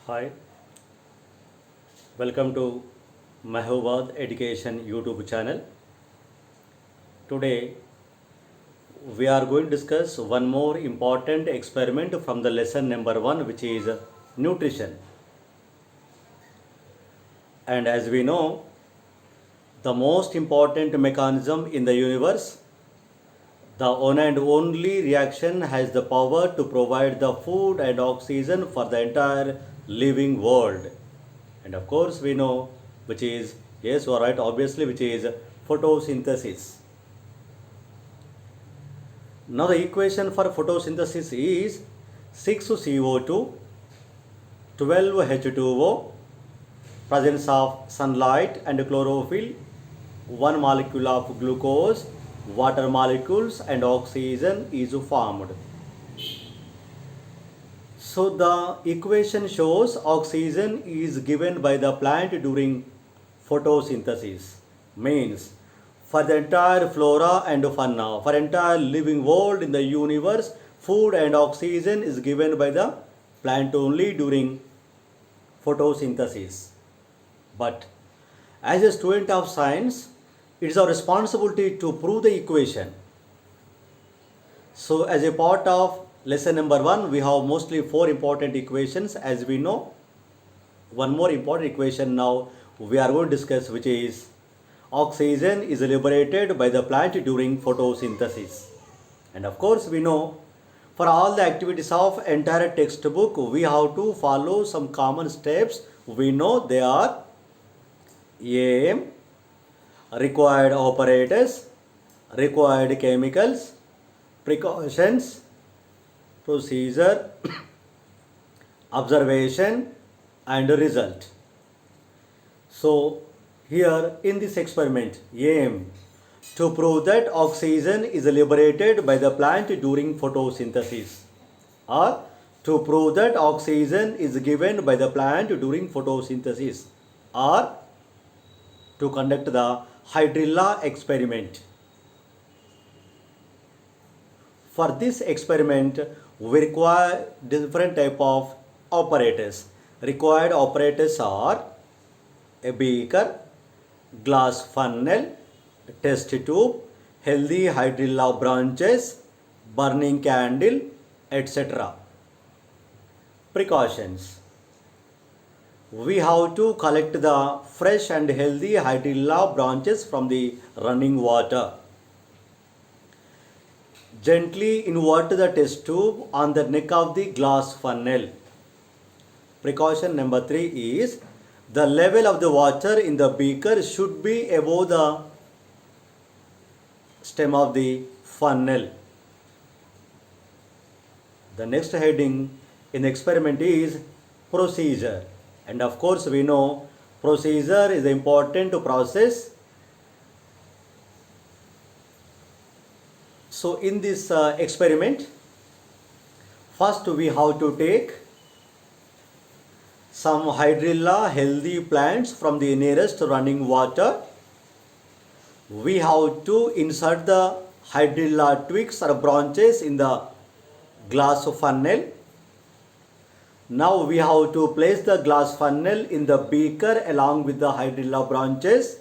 Hi, welcome to Mahobad Education YouTube channel. Today we are going to discuss one more important experiment from the lesson number 1, which is nutrition. And as we know, the most important mechanism in the universe, the one and only reaction has the power to provide the food and oxygen for the entire living world. And of course, we know which is, yes, you are right, obviously, which is photosynthesis. Now, the equation for photosynthesis is 6CO2, 12H2O, presence of sunlight and chlorophyll, one molecule of glucose, water molecules, and oxygen is formed. So the equation shows oxygen is given by the plant during photosynthesis. Means for the entire flora and fauna, for entire living world in the universe, food and oxygen is given by the plant only during photosynthesis. But as a student of science, it is our responsibility to prove the equation. So as a part of lesson number 1, we have mostly 4 important equations. As we know, one more important equation now we are going to discuss, which is oxygen is liberated by the plant during photosynthesis. And of course, we know for all the activities of entire textbook, we have to follow some common steps. We know they are aim, required operators, required chemicals, precautions, procedure, observation, and result. So here in this experiment, aim to prove that oxygen is liberated by the plant during photosynthesis, or to prove that oxygen is given by the plant during photosynthesis, or to conduct the hydrilla experiment. For this experiment, we require different type of operators. Required operators are a beaker, glass funnel, test tube, healthy hydrilla branches, burning candle, etc. Precautions. We have to collect the fresh and healthy hydrilla branches from the running water. Gently invert the test tube on the neck of the glass funnel. Precaution number 3 is the level of the water in the beaker should be above the stem of the funnel. The next heading in the experiment is procedure. And of course, we know procedure is important to process. So in this experiment, first we have to take some hydrilla healthy plants from the nearest running water. We have to insert the hydrilla twigs or branches in the glass funnel. Now we have to place the glass funnel in the beaker along with the hydrilla branches.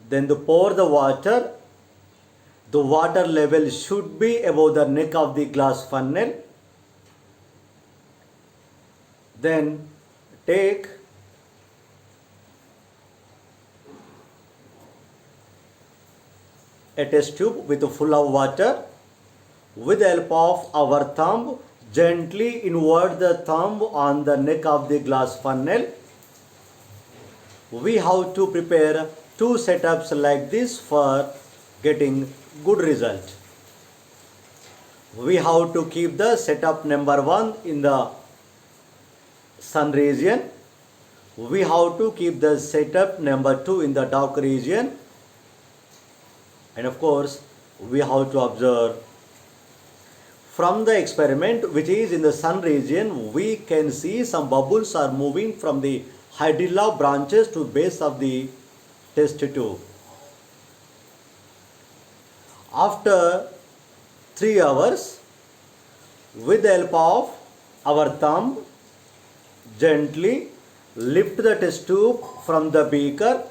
Then to pour the water. The water level should be above the neck of the glass funnel. Then take a test tube with full of water. With the help of our thumb, gently invert the thumb on the neck of the glass funnel. We have to prepare 2 setups like this for getting good result. We have to keep the setup number 1 in the sun region. We have to keep the setup number 2 in the dark region. And of course, we have to observe from the experiment, which is in the sun region, we can see some bubbles are moving from the hydrilla branches to base of the test tube. After 3 hours, with the help of our thumb, Gently lift the test tube from the beaker,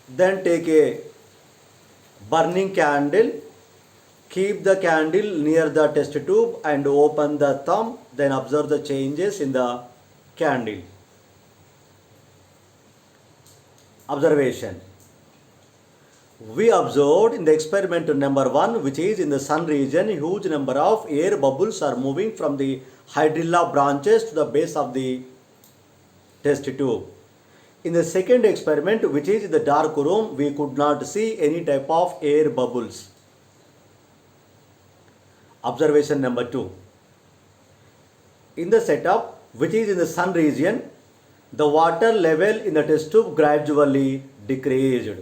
then take a burning candle, keep the candle near the test tube and open the thumb, then observe the changes in the candle. Observation. We observed in the experiment number 1, which is in the sun region, huge number of air bubbles are moving from the hydrilla branches to the base of the test tube. In the second experiment, which is in the dark room, we could not see any type of air bubbles. Observation number 2. In the setup, which is in the sun region, the water level in the test tube gradually decreased.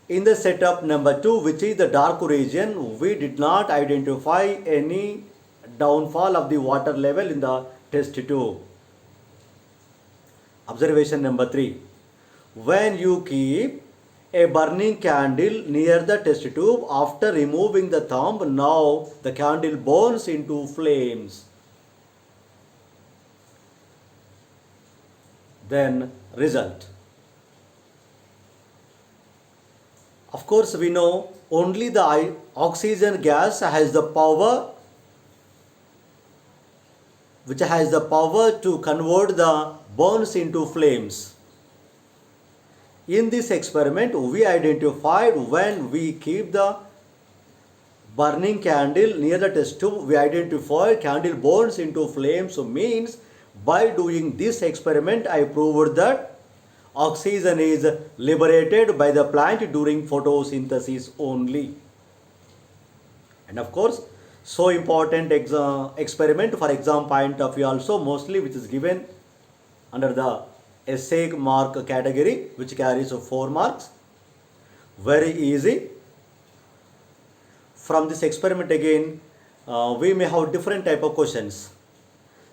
In the setup number 2, which is the dark region, we did not identify any downfall of the water level in the test tube. Observation number 3. When you keep a burning candle near the test tube, after removing the thumb, now the candle burns into flames. Then result. Of course, we know only the oxygen gas has the power, which has the power to convert the burns into flames. In this experiment, we identified when we keep the burning candle near the test tube, we identified candle burns into flames. So means by doing this experiment, I proved that oxygen is liberated by the plant during photosynthesis only. And of course, so important experiment for exam point of view also, mostly which is given under the essay mark category, which carries 4 marks. Very easy. From this experiment again, we may have different type of questions.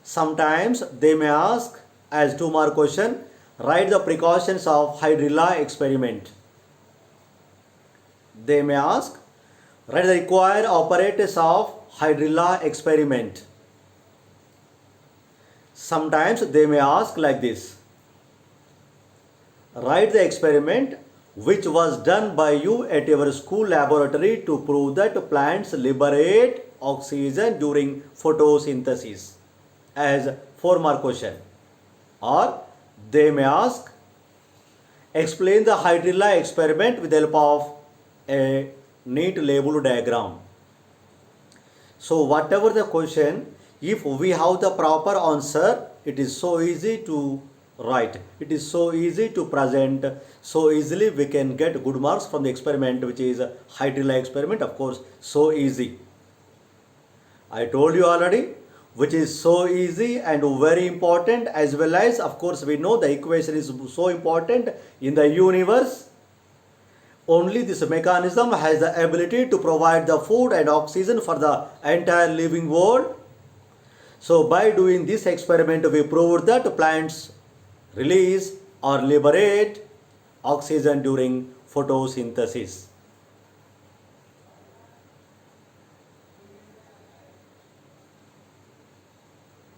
Sometimes they may ask as 2-mark question, write the precautions of hydrilla experiment. They may ask, write the required operators of hydrilla experiment. Sometimes they may ask like this, write the experiment which was done by you at your school laboratory to prove that plants liberate oxygen during photosynthesis, as 4-mark question. Or they may ask, explain the hydrilla experiment with the help of a neat label diagram. So whatever the question, if we have the proper answer, it is so easy to write, it is so easy to present, so easily we can get good marks from the experiment, which is a hydrilla experiment. Of course, so easy. I told you already, which is so easy and very important, as well as of course we know the equation is so important in the universe. Only this mechanism has the ability to provide the food and oxygen for the entire living world. So by doing this experiment, we proved that plants release or liberate oxygen during photosynthesis.